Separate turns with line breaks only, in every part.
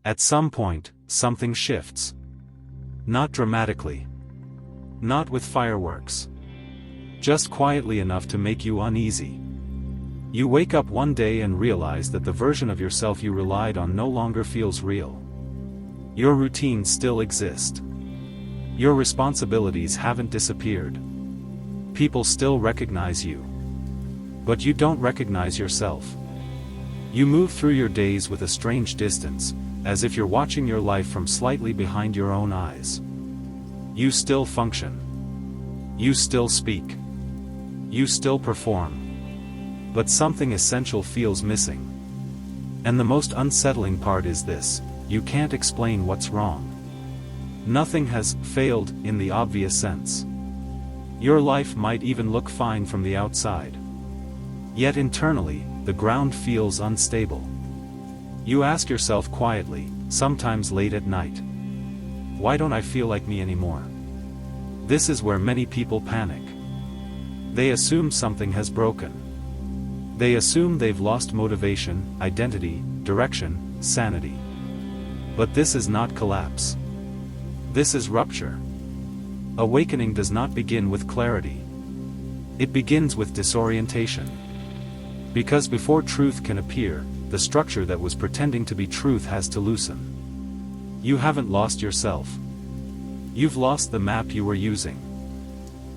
At some point, something shifts. Not dramatically. Not with fireworks. Just quietly enough to make you uneasy. You wake up one day and realize that the version of yourself you relied on no longer feels real. Your routines still exist. Your responsibilities haven't disappeared. People still recognize you. But you don't recognize yourself. You move through your days with a strange distance, as if you're watching your life from slightly behind your own eyes. You still function. You still speak. You still perform. But something essential feels missing. And the most unsettling part is this: you can't explain what's wrong. Nothing has failed in the obvious sense. Your life might even look fine from the outside. Yet internally, the ground feels unstable. You ask yourself quietly, sometimes late at night, why don't I feel like me anymore? This is where many people panic. They assume something has broken. They assume they've lost motivation, identity, direction, sanity. But this is not collapse. This is rupture. Awakening does not begin with clarity. It begins with disorientation. Because before truth can appear, the structure that was pretending to be truth has to loosen. You haven't lost yourself. You've lost the map you were using.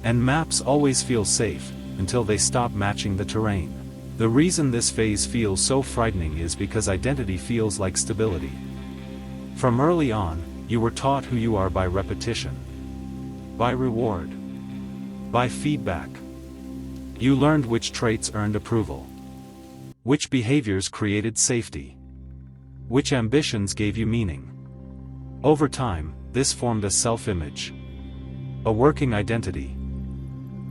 And maps always feel safe, until they stop matching the terrain. The reason this phase feels so frightening is because identity feels like stability. From early on, you were taught who you are by repetition. By reward. By feedback. You learned which traits earned approval. Which behaviors created safety. Which ambitions gave you meaning. Over time, this formed a self-image. A working identity.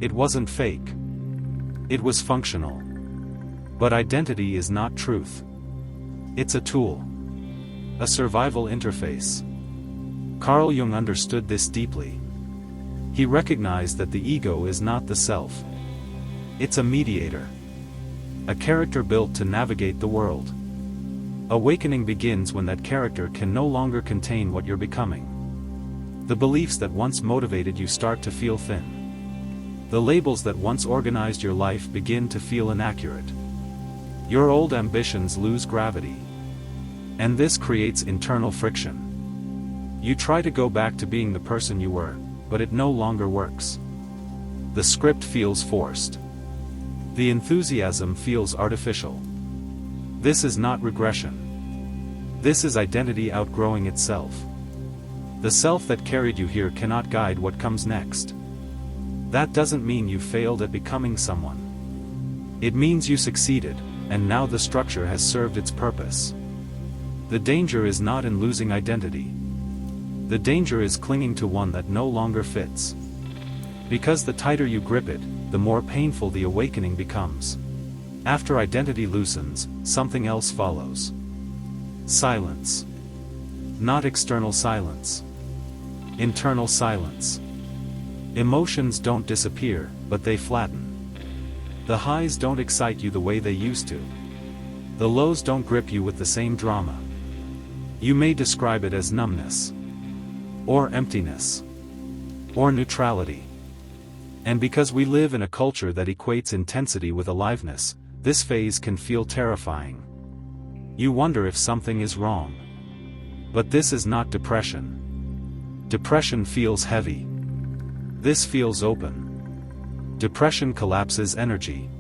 It wasn't fake. It was functional. But identity is not truth. It's a tool. A survival interface. Carl Jung understood this deeply. He recognized that the ego is not the self. It's a mediator. A character built to navigate the world. Awakening begins when that character can no longer contain what you're becoming. The beliefs that once motivated you start to feel thin. The labels that once organized your life begin to feel inaccurate. Your old ambitions lose gravity. And this creates internal friction. You try to go back to being the person you were, but it no longer works. The script feels forced. The enthusiasm feels artificial. This is not regression. This is identity outgrowing itself. The self that carried you here cannot guide what comes next. That doesn't mean you failed at becoming someone. It means you succeeded, and now the structure has served its purpose. The danger is not in losing identity. The danger is clinging to one that no longer fits. Because the tighter you grip it, the more painful the awakening becomes. After identity loosens, something else follows. Silence. Not external silence. Internal silence. Emotions don't disappear, but they flatten. The highs don't excite you the way they used to. The lows don't grip you with the same drama. You may describe it as numbness. Or emptiness. Or neutrality. And because we live in a culture that equates intensity with aliveness, this phase can feel terrifying. You wonder if something is wrong. But this is not depression. Depression feels heavy. This feels open. Depression collapses energy.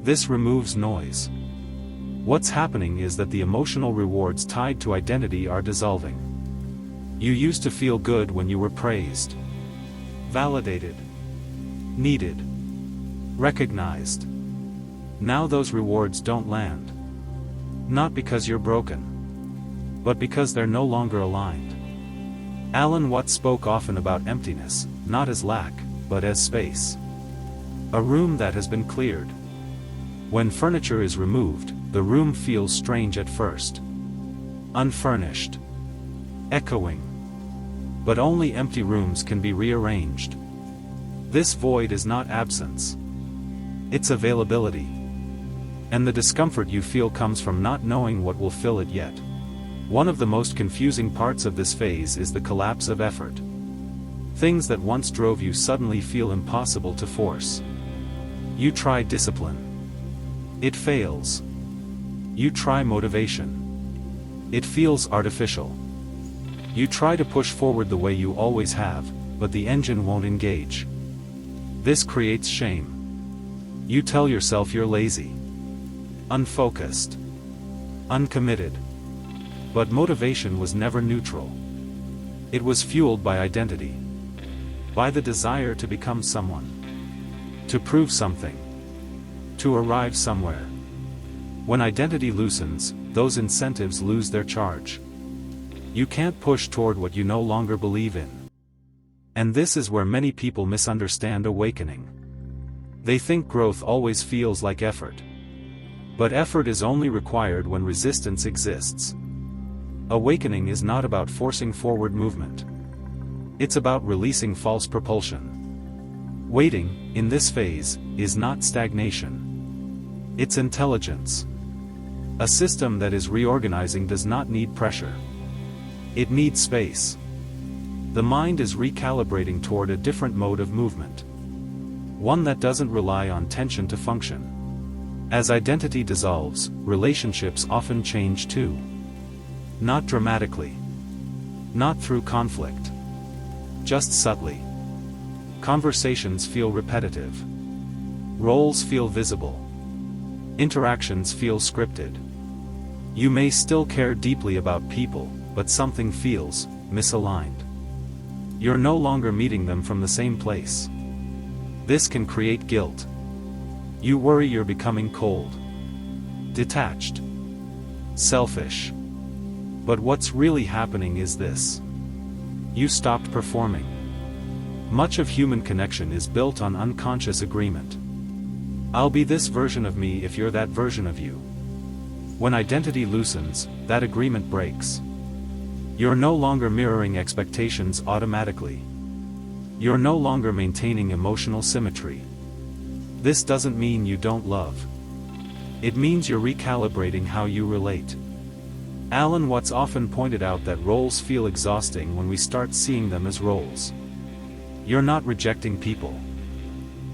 This removes noise. What's happening is that the emotional rewards tied to identity are dissolving. You used to feel good when you were praised. Validated. Needed. Recognized. Now those rewards don't land. Not because you're broken. But because they're no longer aligned. AlanWatts spoke often about emptiness, not as lack, but as space. A room that has been cleared. When furniture is removed, the room feels strange at first. Unfurnished. Echoing. But only empty rooms can be rearranged. This void is not absence. It's availability. And the discomfort you feel comes from not knowing what will fill it yet. One of the most confusing parts of this phase is the collapse of effort. Things that once drove you suddenly feel impossible to force. You try discipline. It fails. You try motivation. It feels artificial. You try to push forward the way you always have, but the engine won't engage. This creates shame. You tell yourself you're lazy, unfocused, uncommitted. But motivation was never neutral. It was fueled by identity. By the desire to become someone. To prove something. To arrive somewhere. When identity loosens, those incentives lose their charge. You can't push toward what you no longer believe in. And this is where many people misunderstand awakening. They think growth always feels like effort. But effort is only required when resistance exists. Awakening is not about forcing forward movement. It's about releasing false propulsion. Waiting, in this phase, is not stagnation. It's intelligence. A system that is reorganizing does not need pressure. It needs space. The mind is recalibrating toward a different mode of movement. One that doesn't rely on tension to function. As identity dissolves, relationships often change too. Not dramatically. Not through conflict. Just subtly. Conversations feel repetitive. Roles feel visible. Interactions feel scripted. You may still care deeply about people, but something feels misaligned. You're no longer meeting them from the same place. This can create guilt. You worry you're becoming cold, detached, selfish. But what's really happening is this. You stopped performing. Much of human connection is built on unconscious agreement. I'll be this version of me if you're that version of you. When identity loosens, that agreement breaks. You're no longer mirroring expectations automatically. You're no longer maintaining emotional symmetry. This doesn't mean you don't love. It means you're recalibrating how you relate. AlanWatts often pointed out that roles feel exhausting when we start seeing them as roles. You're not rejecting people.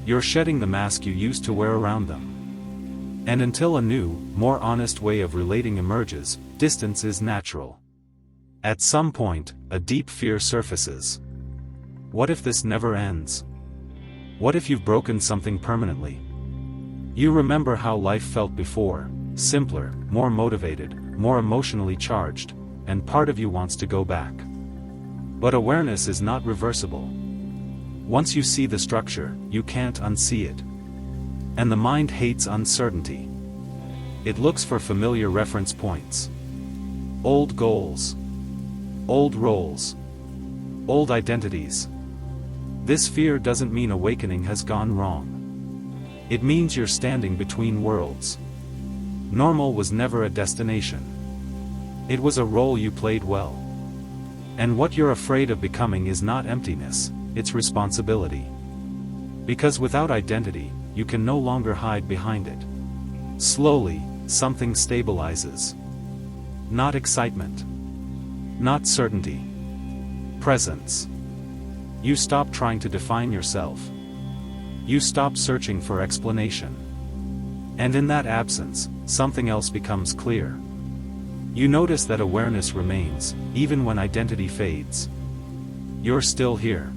You're shedding the mask you used to wear around them. And until a new, more honest way of relating emerges, distance is natural. At some point, a deep fear surfaces. What if this never ends? What if you've broken something permanently? You remember how life felt before, simpler, more motivated, more emotionally charged, and part of you wants to go back. But awareness is not reversible. Once you see the structure, you can't unsee it. And the mind hates uncertainty. It looks for familiar reference points. Old goals. Old roles. Old identities. This fear doesn't mean awakening has gone wrong. It means you're standing between worlds. Normal was never a destination. It was a role you played well. And what you're afraid of becoming is not emptiness, it's responsibility. Because without identity, you can no longer hide behind it. Slowly, something stabilizes. Not excitement. Not certainty. Presence. You stop trying to define yourself. You stop searching for explanation. And in that absence, something else becomes clear. You notice that awareness remains, even when identity fades. You're still here.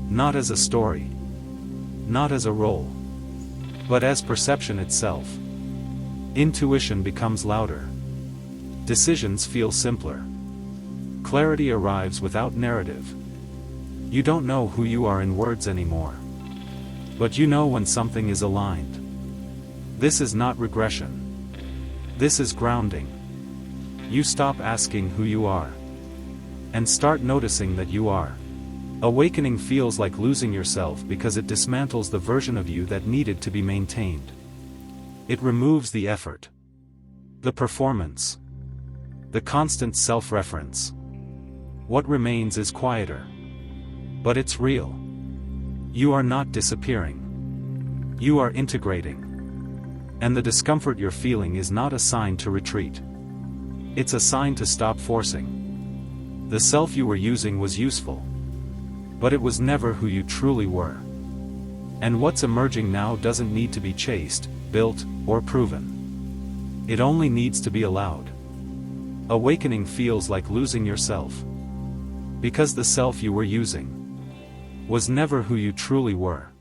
Not as a story. Not as a role. But as perception itself. Intuition becomes louder. Decisions feel simpler. Clarity arrives without narrative. You don't know who you are in words anymore. But you know when something is aligned. This is not regression. This is grounding. You stop asking who you are. And start noticing that you are. Awakening feels like losing yourself because it dismantles the version of you that needed to be maintained. It removes the effort. The performance. The constant self-reference. What remains is quieter. But it's real. You are not disappearing. You are integrating. And the discomfort you're feeling is not a sign to retreat. It's a sign to stop forcing. The self you were using was useful. But it was never who you truly were. And what's emerging now doesn't need to be chased, built, or proven. It only needs to be allowed. Awakening feels like losing yourself. Because the self you were using was never who you truly were.